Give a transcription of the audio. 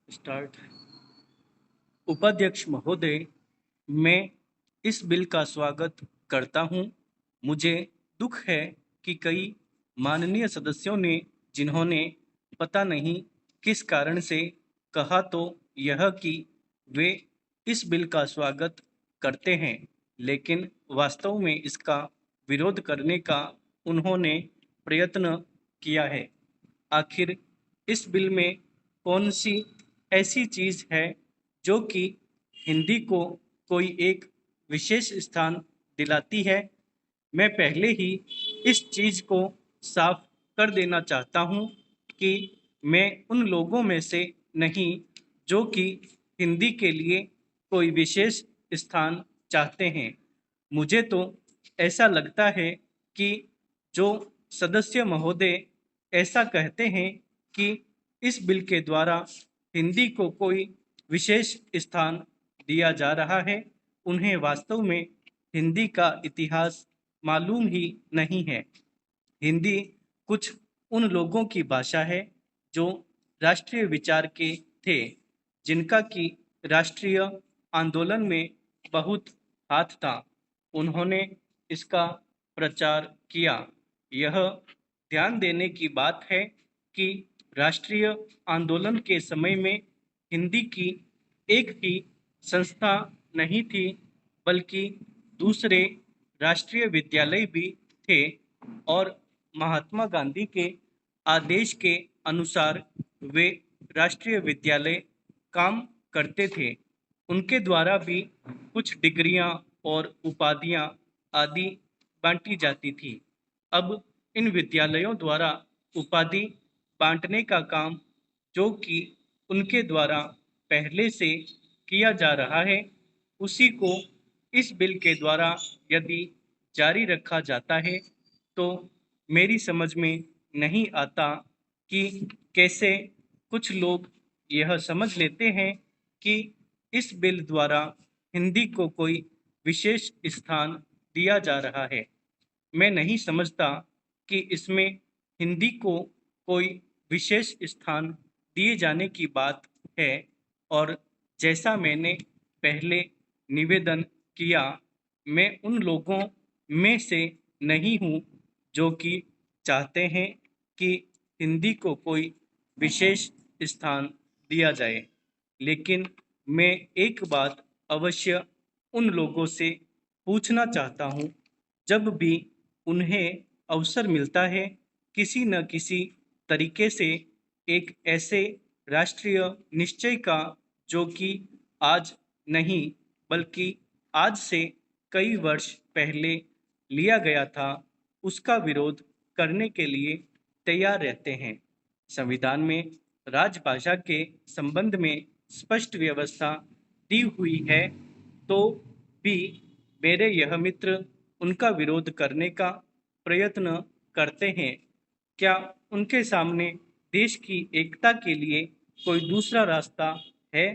Start. उपाध्यक्ष महोदय, मैं इस बिल का स्वागत करता हूं। मुझे दुख है कि कई माननीय सदस्यों ने, जिन्होंने पता नहीं किस कारण से कहा तो यह कि वे इस बिल का स्वागत करते हैं, लेकिन वास्तव में इसका विरोध करने का उन्होंने प्रयत्न किया है। आखिर इस बिल में कौन सी ऐसी चीज है जो कि हिंदी को कोई एक विशेष स्थान दिलाती है? मैं पहले ही इस चीज को साफ कर देना चाहता हूं कि मैं उन लोगों में से नहीं जो कि हिंदी के लिए कोई विशेष स्थान चाहते हैं। मुझे तो ऐसा लगता है कि जो सदस्य महोदय ऐसा कहते हैं कि इस बिल के द्वारा हिंदी को कोई विशेष स्थान दिया जा रहा है, उन्हें वास्तव में हिंदी का इतिहास मालूम ही नहीं है। हिंदी कुछ उन लोगों की भाषा है जो राष्ट्रीय विचार के थे, जिनका कि राष्ट्रीय आंदोलन में बहुत हाथ था। उन्होंने इसका प्रचार किया। यह ध्यान देने की बात है कि राष्ट्रीय आंदोलन के समय में हिंदी की एक ही संस्था नहीं थी, बल्कि दूसरे राष्ट्रीय विद्यालय भी थे और महात्मा गांधी के आदेश के अनुसार वे राष्ट्रीय विद्यालय काम करते थे। उनके द्वारा भी कुछ डिग्रियां और उपाधियां आदि बांटी जाती थी। अब इन विद्यालयों द्वारा उपाधि बांटने का काम, जो कि उनके द्वारा पहले से किया जा रहा है, उसी को इस बिल के द्वारा यदि जारी रखा जाता है तो मेरी समझ में नहीं आता कि कैसे कुछ लोग यह समझ लेते हैं कि इस बिल द्वारा हिंदी को कोई विशेष स्थान दिया जा रहा है। मैं नहीं समझता कि इसमें हिंदी को कोई विशेष स्थान दिए जाने की बात है। और जैसा मैंने पहले निवेदन किया, मैं उन लोगों में से नहीं हूँ जो कि चाहते हैं कि हिंदी को कोई विशेष स्थान दिया जाए। लेकिन मैं एक बात अवश्य उन लोगों से पूछना चाहता हूँ, जब भी उन्हें अवसर मिलता है किसी न किसी तरीके से एक ऐसे राष्ट्रीय निश्चय का, जो कि आज नहीं बल्कि आज से कई वर्ष पहले लिया गया था, उसका विरोध करने के लिए तैयार रहते हैं। संविधान में राजभाषा के संबंध में स्पष्ट व्यवस्था दी हुई है, तो भी मेरे यह मित्र उनका विरोध करने का प्रयत्न करते हैं। क्या उनके सामने देश की एकता के लिए कोई दूसरा रास्ता है?